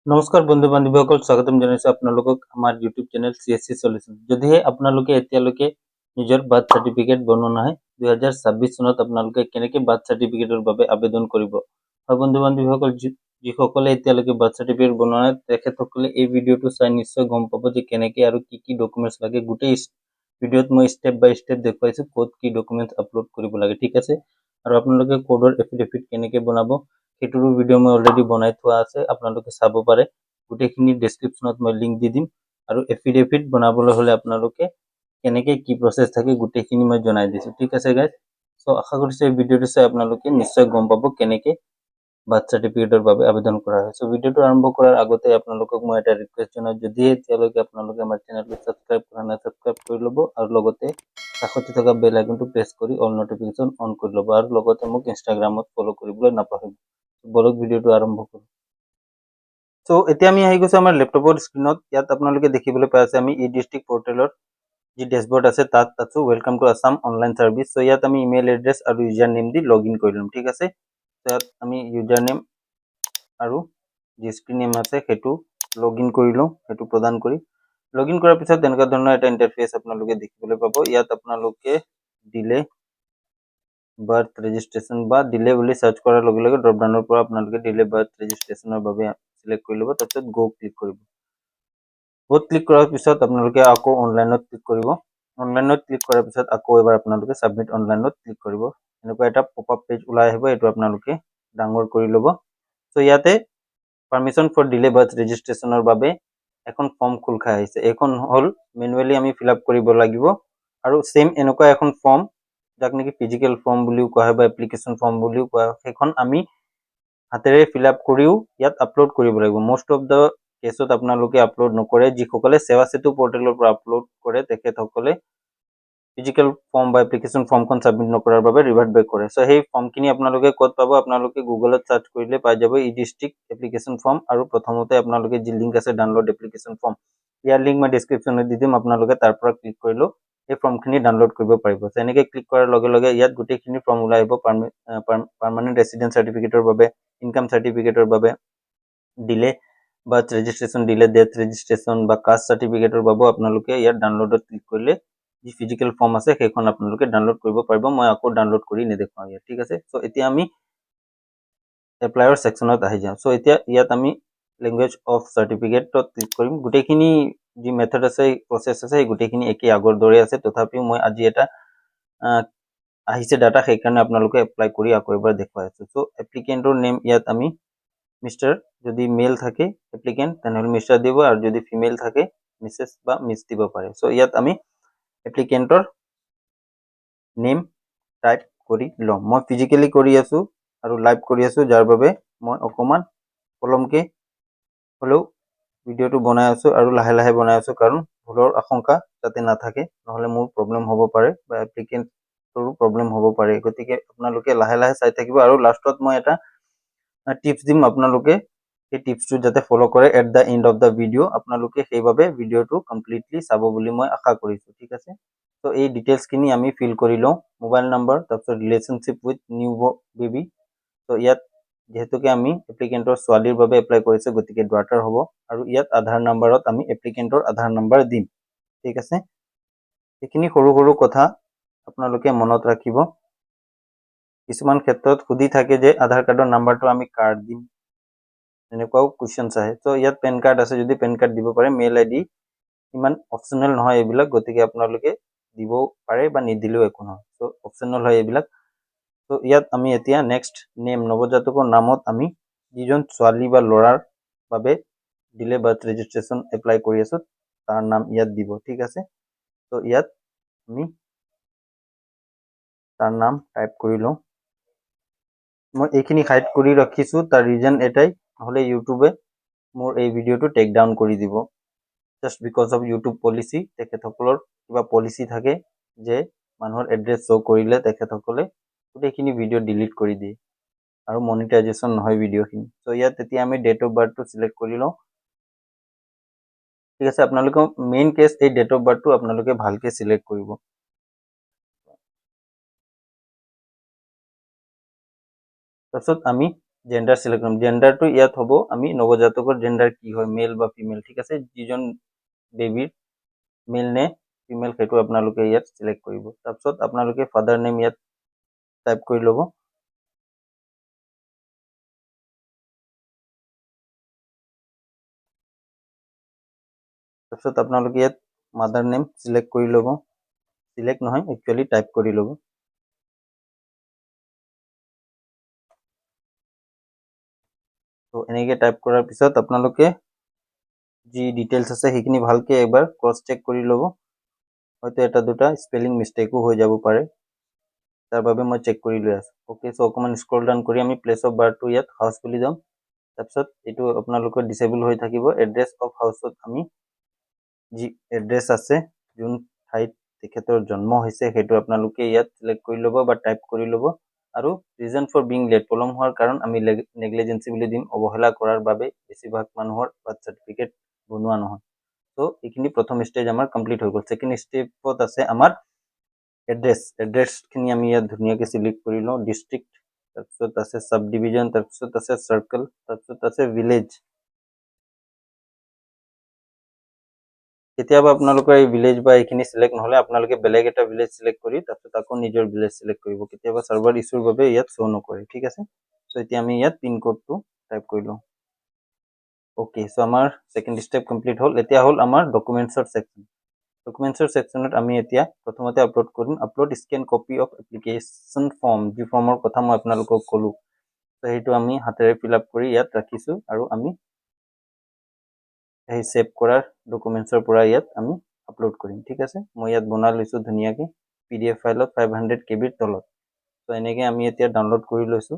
নমস্কাৰ বন্ধু বান্ধৱীসকল, স্বাগতম জনাইছো আপোনালোকক আমাৰ ইউটিউব চেনেল CSC সলিউশন। যদিহে আপোনালোকে এতিয়ালৈকে নিজৰ বাৰ্থ চাৰ্টিফিকেট বনোৱা নহয়, 2026 চনত আপোনালোকে কেনেকৈ বাৰ্থ চাৰ্টিফিকেটৰ বাবে আবেদন কৰিব। আৰু বন্ধু বান্ধৱীসকল, যিসকলে এতিয়ালৈকে বাৰ্থ চাৰ্টিফিকেট বনোৱা নাই তেখেতসকলে এই ভিডিঅ'টো চাই নিশ্চয় গম পাব যে কেনেকৈ আৰু কি ডকুমেণ্টছ লাগে। গোটেই ভিডিঅ'ত মই ষ্টেপ বাই ষ্টেপ দেখুৱাইছো ক'ত কি ডকুমেণ্টছ আপলোড কৰিব লাগে, ঠিক আছে। আৰু আপোনালোকে কোডৰ এফিডেভিট কেনেকৈ বনাব সেইটোৰো ভিডিঅ' মই অলৰেডি বনাই থোৱা আছে, আপোনালোকে চাব পাৰে। গোটেইখিনি ডেছক্ৰিপশ্যনত মই লিংক দি দিম। আৰু এফিডেভিট বনাবলৈ হ'লে আপোনালোকে কেনেকৈ কি প্ৰচেছ থাকে গোটেইখিনি মই জনাই দিছোঁ, ঠিক আছে গাইজ। চ' আশা কৰিছোঁ এই ভিডিঅ'টো চাই আপোনালোকে নিশ্চয় গম পাব কেনেকৈ বাৰ্থ চাৰ্টিফিকেটৰ বাবে আবেদন কৰা হয়। চ' ভিডিঅ'টো আৰম্ভ কৰাৰ আগতে আপোনালোকক মই এটা ৰিকুৱেষ্ট জনাওঁ, যদি এতিয়ালৈকে আপোনালোকে আমাৰ চেনেলটো ছাবস্ক্ৰাইব কৰা নাই ছাবস্ক্ৰাইব কৰি ল'ব, আৰু লগতে কাষতে থকা বেল আইকনটো প্ৰেছ কৰি অল নটিফিকেশ্যন অন কৰি ল'ব, আৰু লগতে মোক ইনষ্টাগ্ৰামত ফ'ল' কৰিবলৈ নাপাহৰিব। বলক ভিডিঅ'টো আৰম্ভ কৰোঁ। চ' এতিয়া আমি আহি গৈছোঁ আমাৰ লেপটপৰ স্ক্ৰীণত। ইয়াত আপোনালোকে দেখিবলৈ পাই আছে আমি ডিষ্ট্ৰিক্ট পৰ্টেলৰ যি ডেছবৰ্ড আছে তাত আছোঁ। Welcome to Assam online service. So' ইয়াত আমি ইমেইল এড্ৰেছ আৰু ইউজাৰ নেম দি লগ ইন কৰি ল'ম, ঠিক আছে। ইয়াত আমি ইউজাৰ নেম আৰু যি স্ক্ৰীণ নেম আছে সেইটো লগ ইন কৰি লওঁ, সেইটো প্ৰদান কৰি লগ ইন কৰাৰ পিছত তেনেকুৱা ধৰণৰ এটা ইণ্টাৰফেচ আপোনালোকে দেখিবলৈ পাব। ইয়াত আপোনালোকে দিলে বাৰ্থ ৰেজিষ্ট্ৰেশ্যন বা দিলে বুলি চাৰ্চ কৰাৰ লগে লগে ড্ৰপডাউনৰ পৰা আপোনালোকে দিলে বাৰ্থ ৰেজিষ্ট্ৰেশ্যনৰ বাবে চিলেক্ট কৰি ল'ব। তাৰপিছত গো ক্লিক কৰিব। গ'ত ক্লিক কৰাৰ পিছত আপোনালোকে আকৌ অনলাইনত ক্লিক কৰিব। অনলাইনত ক্লিক কৰাৰ পিছত আকৌ এবাৰ আপোনালোকে ছাবমিট অনলাইনত ক্লিক কৰিব। এনেকুৱা এটা পপ আপ পেজ ওলাই আহিব, এইটো আপোনালোকে ডাঙৰ কৰি ল'ব। চ' ইয়াতে পাৰ্মিশ্যন ফৰ ডিলে বাৰ্থ ৰেজিষ্ট্ৰেশ্যনৰ বাবে এখন ফৰ্ম খোল খাই আহিছে। এইখন হ'ল মেনুৱেলি আমি ফিল আপ কৰিব লাগিব, আৰু ছেম এনেকুৱা এখন ফৰ্ম যাক নেকি ফিজিকেল ফৰ্ম বুলিও কোৱা হয় বা এপ্লিকেশ্যন ফৰ্ম বুলিও কোৱা হয়, সেইখন আমি হাতেৰে ফিল আপ কৰিও ইয়াত আপলোড কৰিব লাগিব। মষ্ট অফ দ্য কেছত আপোনালোকে আপলোড নকৰে। যিসকলে সেৱা সেতু পৰ্টেলৰ পৰা আপলোড কৰে তেখেতসকলে ফিজিকেল ফৰ্ম বা এপ্লিকেশ্যন ফৰ্মখন ছাবমিট নকৰাৰ বাবে ৰিভাৰ্ট বেক কৰে। চ' সেই ফৰ্মখিনি আপোনালোকে ক'ত পাব, আপোনালোকে গুগলত চাৰ্চ কৰিলে পাই যাব ডিষ্ট্ৰিক্ট এপ্লিকেশ্যন ফৰ্ম, আৰু প্ৰথমতে আপোনালোকে যি লিংক আছে ডাউনলোড এপ্লিকেশ্যন ফৰ্ম, ইয়াৰ লিংক মই ডিছক্ৰিপশ্যনত দি দিম, আপোনালোকে তাৰ পৰা ক্লিক কৰিলেও এই ফৰ্মখিনি ডাউনলোড কৰিব পাৰিব। চ' এনেকৈ ক্লিক কৰাৰ লগে লগে ইয়াত গোটেইখিনি ফৰ্ম ওলাই আহিব। পাৰ্মানেণ্ট ৰেচিডেণ্ট চাৰ্টিফিকেটৰ বাবে, ইনকাম চাৰ্টিফিকেটৰ বাবে, দিলে বাৰ্থ ৰেজিষ্ট্ৰেশ্যন, দিলে ডেথ ৰেজিষ্ট্ৰেশ্যন বা কাষ্ট চাৰ্টিফিকেটৰ বাবেও আপোনালোকে ইয়াত ডাউনলোডত ক্লিক কৰিলে যি ফিজিকেল ফৰ্ম আছে সেইখন আপোনালোকে ডাউনলোড কৰিব পাৰিব। মই আকৌ ডাউনলোড কৰি নেদেখুৱাওঁ ইয়াত, ঠিক আছে। চ' এতিয়া আমি এপ্লাইৰ ছেকশ্যনত আহি যাওঁ। চ' এতিয়া ইয়াত আমি লেংগুৱেজ অফ চাৰ্টিফিকেটত ক্লিক কৰিম। গোটেইখিনি যি মেথড আছে, প্ৰচেছ আছে, সেই গোটেইখিনি একেই আগৰ দৰে আছে। তথাপিও মই আজি এটা আহিছে ডাটা, সেইকাৰণে আপোনালোকে এপ্লাই কৰি আকৌ এবাৰ দেখুৱাই আছোঁ। চ' এপ্লিকেণ্টৰ নেম ইয়াত আমি মিষ্টাৰ, যদি মেল থাকে এপ্লিকেণ্ট তেনেহ'লে মিষ্টাৰ দিব, আৰু যদি ফিমেল থাকে মিছেছ বা মিছ দিব পাৰে। চ' ইয়াত আমি এপ্লিকেণ্টৰ নেম টাইপ কৰি ল'ম। মই ফিজিকেলি কৰি আছোঁ আৰু লাইভ কৰি আছোঁ, যাৰ বাবে মই অকণমান পলমকৈ হ'লেও ভিডিঅ'টো বনাই আছোঁ আৰু লাহে লাহে বনাই আছোঁ, কাৰণ ভুলৰ আশংকা যাতে নাথাকে, নহ'লে মোৰ প্ৰব্লেম হ'ব পাৰে বা এপ্লিকেণ্টৰো প্ৰব্লেম হ'ব পাৰে। গতিকে আপোনালোকে লাহে লাহে চাই থাকিব, আৰু লাষ্টত মই এটা টিপছ দিম, আপোনালোকে সেই টিপছটো যাতে ফ'ল' কৰে at the and of the video'. আপোনালোকে সেইবাবে ভিডিঅ'টো কমপ্লিটলি চাব বুলি মই আশা কৰিছোঁ, ঠিক আছে। ত' এই ডিটেইলছখিনি আমি ফিল কৰি লওঁ। মোবাইল নম্বৰ, তাৰপিছত ৰিলেশ্যনশ্বিপ উইথ নিউ বেবী। ত' ইয়াত যিহেতুকে আমি এপ্লিকেণ্টৰ ছোৱালীৰ বাবে এপ্লাই কৰিছোঁ, গতিকে ডটাৰ হ'ব, আৰু ইয়াত আধাৰ নাম্বাৰত আমি এপ্লিকেণ্টৰ আধাৰ নাম্বাৰ দিম, ঠিক আছে। এইখিনি সৰু সৰু কথা আপোনালোকে মনত ৰাখিব। কিছুমান ক্ষেত্ৰত সুধি থাকে যে আধাৰ কাৰ্ডৰ নাম্বাৰটো আমি কাৰ দিম, এনেকুৱাও কুৱেশ্যনছ আহে। ত' ইয়াত পেন কাৰ্ড আছে যদি পেন কাৰ্ড দিব পাৰে। মেইল আই ডি ইমান অপশ্যনেল নহয় এইবিলাক, গতিকে আপোনালোকে দিবও পাৰে বা নিদিলেও একো নহয়। ত' অপশ্যনেল হয় এইবিলাক। ত' ইয়াত আমি এতিয়া নেক্সট নেম, নৱজাতকৰ নামত আমি যিজন ছোৱালী বা ল'ৰাৰ বাবে দিলে বাৰ্থ ৰেজিষ্ট্ৰেশ্যন এপ্লাই কৰি আছোঁ তাৰ নাম ইয়াত দিব, ঠিক আছে। ত' ইয়াত আমি তাৰ নাম টাইপ কৰি লওঁ। মই এইখিনি হাইড কৰি ৰাখিছোঁ, তাৰ ৰিজন এটাই, নহ'লে ইউটিউবে মোৰ এই ভিডিঅ'টো টেক ডাউন কৰি দিব। Just because of YouTube policy, তেখেতসকলৰ কিবা পলিচি থাকে যে মানুহৰ এড্ৰেছ শ্ব' কৰিলে তেখেতসকলে গোটেইখিনি ভিডিঅ' ডিলিট কৰি দিয়ে, আৰু মনিটাইজেশ্যন নহয় ভিডিঅ'খিনি। চ' ইয়াত এতিয়া আমি ডেট অফ বাৰ্থটো চিলেক্ট কৰি লওঁ, ঠিক আছে। আপোনালোকৰ মেইন কেছ এই ডেট অফ বাৰ্থটো আপোনালোকে ভালকৈ চিলেক্ট কৰিব। তাৰপিছত আমি জেন্ডাৰ সিলেক্ট কৰিম। জেন্ডাৰটো ইয়াত হ'ব আমি নৱজাতকৰ জেন্ডাৰ কি হয়, মেল বা ফিমেল, ঠিক আছে। যিজন বেবিৰ মেল নে ফিমেল সেইটো আপোনালোকে ইয়াত সিলেক্ট কৰিব। তাৰপিছত আপোনালোকে ফাদাৰ নেম ইয়াত টাইপ কৰি ল'ব। তাৰপিছত আপোনালোকে ইয়াত মাদাৰ নেম সিলেক্ট কৰি ল'ব। সিলেক্ট নহয়, একচুৱেলি টাইপ কৰি ল'ব। তো এনেকৈ টাইপ কৰাৰ পিছত আপোনালোকে যি ডিটেইলছ আছে সেইখিনি ভালকৈ এবাৰ ক্ৰছ চেক কৰি ল'ব। হয়তো এটা দুটা স্পেলিং মিষ্টেকো হৈ যাব পাৰে, তাৰ বাবে মই চেক কৰি লৈ আছোঁ। অ'কে, চ' অকণমান স্ক্ৰল ডাউন কৰি আমি প্লেচ অফ বাৰ্থটো ইয়াত হাউচ বুলি যাম। তাৰপিছত এইটো আপোনালোকৰ ডিচেবল হৈ থাকিব। এড্ৰেছ অফ হাউচত আমি যি এড্ৰেছ আছে, যোন ঠাইত তেখেতৰ জন্ম হৈছে সেইটো আপোনালোকে ইয়াত চিলেক্ট কৰি ল'ব বা টাইপ কৰি ল'ব। আৰু ৰিজন ফৰ বিং লেট, পলম হোৱাৰ কাৰণ আমি নেগলিজেঞ্চি বুলি দিম, অৱহেলা কৰাৰ বাবে বেছিভাগ মানুহৰ বাৰ্থ চাৰ্টিফিকেট বনোৱা নহয়। ত' এইখিনি প্ৰথম ষ্টেজ আমাৰ কমপ্লিট হৈ গ'ল। ছেকেণ্ড ষ্টেপত আছে আমাৰ এড্ৰেছখিনি আমি ইয়াত ধুনীয়াকৈ চিলেক্ট কৰি লওঁ। ডিষ্ট্ৰিক্ট, তাৰপিছত আছে চাব ডিভিজন, তাৰপিছত আছে চাৰ্কল, তাৰপিছত আছে ভিলেজ। কেতিয়াবা আপোনালোকৰ এই ভিলেজ বা এইখিনি চিলেক্ট নহ'লে আপোনালোকে বেলেগ এটা ভিলেজ চিলেক্ট কৰি তাৰপিছত আকৌ নিজৰ ভিলেজ চিলেক্ট কৰিব। কেতিয়াবা চাৰ্ভাৰ ইছ্যুৰ বাবে ইয়াত শ্ব' নকৰে, ঠিক আছে। চ' এতিয়া আমি ইয়াত পিনক'ডটো টাইপ কৰি লওঁ। অ'কে, চ' আমাৰ ছেকেণ্ড ষ্টেপ কমপ্লিট হ'ল। এতিয়া হ'ল আমাৰ ডকুমেণ্টছৰ ছেকশ্যন। ডকুমেণ্টছৰ ছেকশ্যনত আমি এতিয়া প্ৰথমতে আপলোড কৰিম upload scan copy of application form, যি ফৰ্মৰ কথা মই আপোনালোকক ক'লোঁ। ত' সেইটো আমি হাতেৰে ফিল আপ কৰি ইয়াত ৰাখিছোঁ আৰু আমি সেই ছেভ কৰাৰ ডকুমেণ্টছৰ পৰা ইয়াত আমি আপলোড কৰিম, ঠিক আছে। মই ইয়াত বনাই লৈছোঁ ধুনীয়াকৈ PDF ফাইলত 500 KB তলত। ত' এনেকৈ আমি এতিয়া ডাউনলোড কৰি লৈছোঁ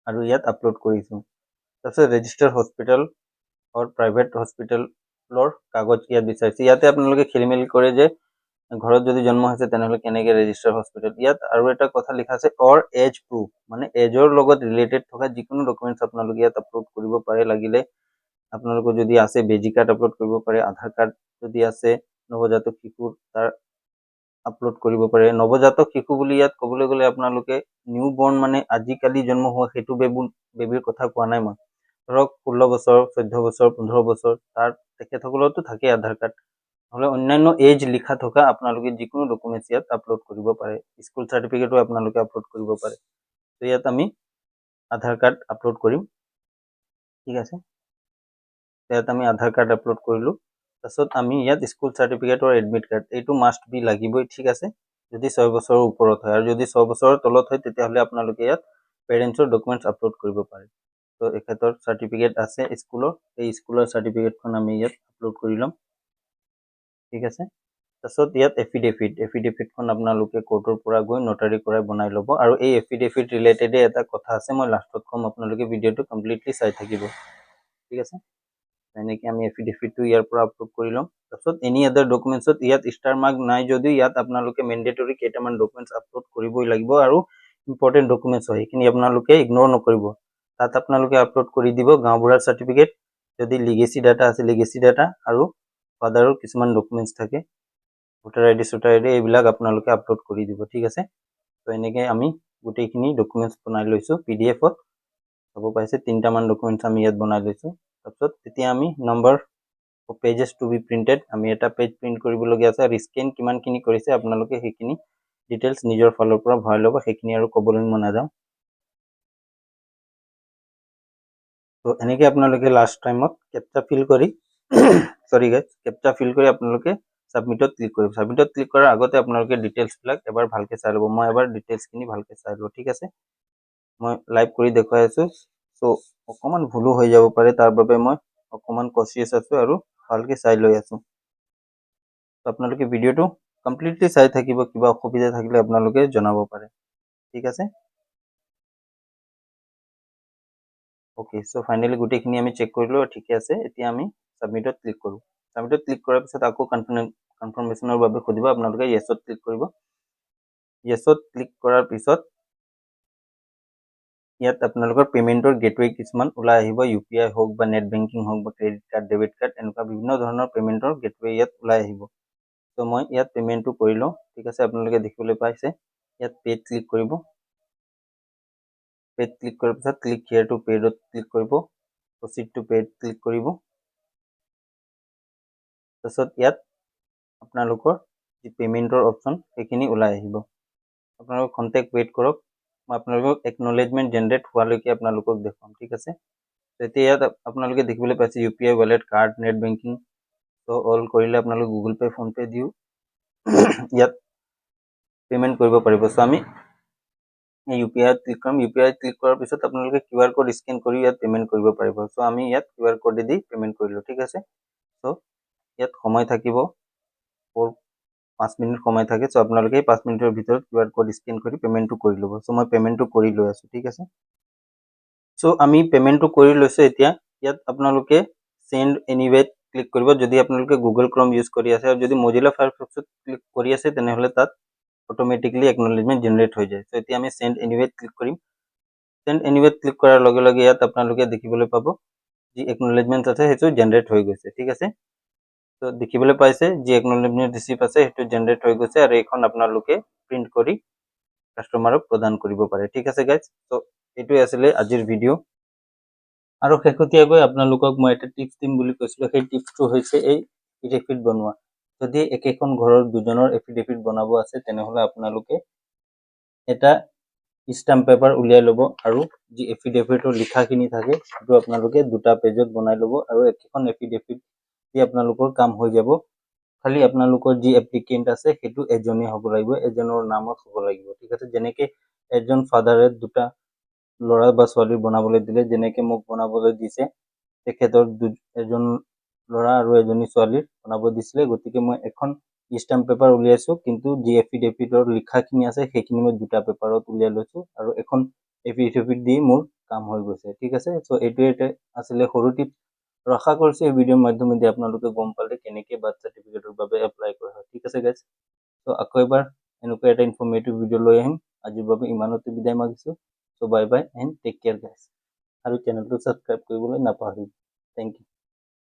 আৰু ইয়াত আপলোড কৰিছোঁ। তাৰপিছত ৰেজিষ্টাৰ হস্পিটেল অৰ প্ৰাইভেট হস্পিটেলৰ কাগজ ইয়াত বিচাৰিছে। ইয়াতে আপোনালোকে খেলি মেলি কৰে যে ঘৰত যদি জন্ম হৈছে তেনেহ'লে কেনেকৈ ৰেজিষ্টাৰ হস্পিটেল। ইয়াত আৰু এটা কথা লিখা আছে অৰ এজ প্ৰুফ, মানে এজৰ লগত ৰিলেটেড থকা যিকোনো ডকুমেণ্টছ আপোনালোকে ইয়াত আপলোড কৰিব পাৰে। লাগিলে আপোনালোকৰ যদি আছে বেজি কাৰ্ড আপলোড কৰিব পাৰে, আধাৰ কাৰ্ড যদি আছে নৱজাতক শিশুৰ তাৰ আপলোড কৰিব পাৰে। নৱজাতক শিশু বুলি ইয়াত ক'বলৈ গ'লে আপোনালোকে নিউ বৰ্ণ মানে আজিকালি জন্ম হোৱা সেইটো বেবীৰ কথা কোৱা নাই মই। ধৰক 16 বছৰ, 14 বছৰ, 15 বছৰ তাৰ তেখেতসকলতো থাকেই আধাৰ কাৰ্ড। নহ'লে অন্যান্য এজ লিখা থকা আপোনালোকে যিকোনো ডকুমেণ্টছ ইয়াত আপলোড কৰিব পাৰে। স্কুল চাৰ্টিফিকেটো আপোনালোকে আপলোড কৰিব পাৰে। ত' ইয়াত আমি আধাৰ কাৰ্ড আপলোড কৰিম, ঠিক আছে। ইয়াত আমি আধাৰ কাৰ্ড আপলোড কৰিলোঁ। তাৰপিছত আমি ইয়াত স্কুল চাৰ্টিফিকেটৰ এডমিট কাৰ্ড, এইটো মাষ্ট বি লাগিবই, ঠিক আছে। যদি 6 বছৰৰ ওপৰত হয়, আৰু যদি 6 বছৰৰ তলত হয় তেতিয়াহ'লে আপোনালোকে ইয়াত পেৰেণ্টছৰ ডকুমেণ্টছ আপলোড কৰিব পাৰে। ত' এখেতৰ চাৰ্টিফিকেট আছে স্কুলৰ, এই স্কুলৰ চাৰ্টিফিকেটখন আমি ইয়াত আপলোড কৰি ল'ম, ঠিক আছে। তাৰপিছত ইয়াত এফিডেভিটখন আপোনালোকে কোৰ্টৰ পৰা গৈ নটাৰী কৰাই বনাই ল'ব। আৰু এই এফিডেভিট ৰিলেটেডে এটা কথা আছে, মই লাষ্টত ক'ম, আপোনালোকে ভিডিঅ'টো কমপ্লিটলি চাই থাকিব, ঠিক আছে। এনেকৈ আমি এফিডেভিটটো ইয়াৰ পৰা আপলোড কৰি ল'ম। তাৰপিছত এনি আদাৰ ডকুমেণ্টছত ইয়াত ষ্টাৰ মাৰ্ক নাই যদিও ইয়াত আপোনালোকে মেণ্ডেটৰী কেইটামান ডকুমেণ্টছ আপলোড কৰিবই লাগিব, আৰু ইম্পৰ্টেণ্ট ডকুমেণ্টছ হয় সেইখিনি আপোনালোকে ইগন'ৰ নকৰিব। তাত আপোনালোকে আপলোড কৰি দিব গাঁওবুঢ়াৰ চাৰ্টিফিকেট, যদি লিগেচি ডাটা আছে লিগেচি ডাটা, আৰু ফাদাৰৰ কিছুমান ডকুমেণ্টছ থাকে, ভোটাৰ ID চোটাৰ ID এইবিলাক আপোনালোকে আপলোড কৰি দিব, ঠিক আছে। ত' এনেকৈ আমি গোটেইখিনি ডকুমেণ্টছ বনাই লৈছোঁ PDF-ত। চাব পাইছে 3টামান ডকুমেণ্টছ আমি ইয়াত বনাই লৈছোঁ। তাৰপিছত এতিয়া আমি number pages to be printed, আমি এটা পেজ প্ৰিণ্ট কৰিবলগীয়া আছে, আৰু স্কেন কিমানখিনি কৰিছে আপোনালোকে সেইখিনি ডিটেইলছ নিজৰ ফালৰ পৰা ভৰাই ল'ব, সেইখিনি আৰু ক'বলৈ মই নাযাওঁ। তো এনেকৈ আপোনালোকে লাষ্ট টাইমত কেপচা ফিল কৰি কেপচা ফিল কৰি আপোনালোকে ছাবমিটত ক্লিক কৰিব। ছাবমিটত ক্লিক কৰাৰ আগতে আপোনালোকে ডিটেইলছবিলাক এবাৰ ভালকৈ চাই ল'ব। মই এবাৰ ডিটেইলছখিনি ভালকৈ চাই ল'ব, ঠিক আছে। মই লাইভ কৰি দেখুৱাই আছোঁ, চ' অকণমান ভুলো হৈ যাব পাৰে, তাৰ বাবে মই অকণমান কচিয়াছ আছোঁ আৰু ভালকৈ চাই লৈ আছোঁ। আপোনালোকে ভিডিঅ'টো কমপ্লিটলি চাই থাকিব, কিবা অসুবিধা থাকিলে আপোনালোকে জনাব পাৰে, ঠিক আছে। অ'কে, চ' ফাইনেলি গোটেইখিনি আমি চেক কৰিলোঁ, ঠিকে আছে। এতিয়া আমি ছাবমিটত ক্লিক কৰোঁ। ছাবমিটত ক্লিক কৰাৰ পিছত আকৌ কনফাৰ্মেশ্যনৰ বাবে সুধিব, আপোনালোকে য়েছত ক্লিক কৰিব। য়েছত ক্লিক কৰাৰ পিছত ইয়াত আপোনালোকৰ পে'মেণ্টৰ গেটৱে কিছুমান ওলাই আহিব, UPI হওক বা নেট বেংকিং হওক বা ক্ৰেডিট কাৰ্ড, ডেবিট কাৰ্ড, এনেকুৱা বিভিন্ন ধৰণৰ পে'মেণ্টৰ গেটৱে ইয়াত ওলাই আহিব। ত' মই ইয়াত পে'মেণ্টটো কৰি লওঁ, ঠিক আছে। আপোনালোকে দেখিবলৈ পাইছে ইয়াত পে'ত ক্লিক কৰিব। পেড ক্লিক কৰাৰ পিছত ক্লিক হিয়াৰ টু পেডত ক্লিক কৰিব, প্ৰচিড টু পেড ক্লিক কৰিব। তাৰপিছত ইয়াত আপোনালোকৰ যি পেমেণ্টৰ অপশ্যন সেইখিনি ওলাই আহিব। আপোনালোক কণ্টেক্ট ৱেইট কৰক, মই আপোনালোকক একনলেজমেণ্ট জেনেৰেট হোৱালৈকে আপোনালোকক দেখুৱাম, ঠিক আছে। এতিয়া ইয়াত আপোনালোকে দেখিবলৈ পাইছে UPI wallet, card, net banking, ত' অল কৰিলে আপোনালোক গুগল পে', ফোনপে দিও ইয়াত পেমেণ্ট কৰিব পাৰিব। চ' আমি UPI ক্লিক কৰিম। UPI ক্লিক কৰাৰ পিছত আপোনালোকে QR কোড স্কেন কৰি ইয়াত পেমেণ্ট কৰিব পাৰিব। চ' আমি ইয়াত QR কোড দি পেমেণ্ট কৰিলোঁ, ঠিক আছে। চ' ইয়াত সময় থাকিব 5 মিনিট সময় থাকে। চ' আপোনালোকে 5 মিনিটৰ ভিতৰত QR কোড স্কেন কৰি পেমেণ্টটো কৰি ল'ব। চ' মই পেমেণ্টটো কৰি লৈ আছোঁ, ঠিক আছে। চ' আমি পেমেণ্টটো কৰি লৈছোঁ। এতিয়া ইয়াত আপোনালোকে চেণ্ড এনিৱেত ক্লিক কৰিব যদি আপোনালোকে গুগল ক্ৰম ইউজ কৰি আছে, আৰু যদি মজিলা ফায়াৰফক্সত ক্লিক কৰি আছে তেনেহ'লে তাত অট'মেটিকলি একনলেজমেণ্ট জেনেৰেট হৈ যায়। চ' এতিয়া আমি চেণ্ড এনিৱেত ক্লিক কৰিম। চেণ্ড এনিৱেত ক্লিক কৰাৰ লগে লগে ইয়াত আপোনালোকে দেখিবলৈ পাব যি একনলেজমেণ্ট আছে সেইটো জেনেৰেট হৈ গৈছে, ঠিক আছে। ত' দেখিবলৈ পাইছে যি একনলেজমেণ্ট ৰিচিপ্ট আছে সেইটো জেনেৰেট হৈ গৈছে, আৰু এইখন আপোনালোকে প্ৰিণ্ট কৰি কাষ্টমাৰক প্ৰদান কৰিব পাৰে, ঠিক আছে গাইজ। ত' এইটোৱে আছিলে আজিৰ ভিডিঅ'। আৰু শেহতীয়াকৈ আপোনালোকক মই এটা টিপছ দিম বুলি কৈছিলোঁ, সেই টিপছটো হৈছে এই এফিডেভিট বনোৱা। যদি একেখন ঘৰৰ দুজনৰ এফিডেভিট বনাব আছে তেনেহ'লে আপোনালোকে এটা ষ্টাম্প পেপাৰ উলিয়াই ল'ব, আৰু যি এফিডেভিটৰ লিখাখিনি থাকে সেইটো আপোনালোকে 2টা পেজত বনাই ল'ব, আৰু একেখন এফিডেভিট দি আপোনালোকৰ কাম হৈ যাব। খালি আপোনালোকৰ যি এপ্লিকেণ্ট আছে সেইটো এজনেই হ'ব লাগিব, এজনৰ নামত হ'ব লাগিব, ঠিক আছে। যেনেকে এজন ফাদাৰে 2টা ল'ৰা বা ছোৱালী বনাবলৈ দিলে, যেনেকে মোক বনাবলৈ দিছে, তেখেতৰ এজন ল'ৰা আৰু এজনী ছোৱালীৰ বনাব দিছিলে। গতিকে মই এখন ষ্টাম্প পেপাৰ উলিয়াইছোঁ, কিন্তু যি এফিডেভিটৰ লিখাখিনি আছে সেইখিনি মই 2টা পেপাৰত উলিয়াই লৈছোঁ, আৰু এখন এফিডেভিট দি মোৰ কাম হৈ গৈছে, ঠিক আছে। চ' এইটোৱে আছিলে সৰু টিপছ, আৰু আশা কৰিছোঁ এই ভিডিঅ'ৰ মাধ্যমেদি আপোনালোকে গম পালে কেনেকৈ বাৰ্থ চাৰ্টিফিকেটৰ বাবে এপ্লাই কৰা হয়, ঠিক আছে গাইজ। চ' আকৌ এবাৰ এনেকুৱা এটা ইনফৰ্মেটিভ ভিডিঅ' লৈ আহিম। আজিৰ বাবে ইমানতে বিদায় মাগিছোঁ। So' bye bye and take care guys, আৰু চেনেলটো ছাবস্ক্ৰাইব কৰিবলৈ নাপাহৰিব। Thank U.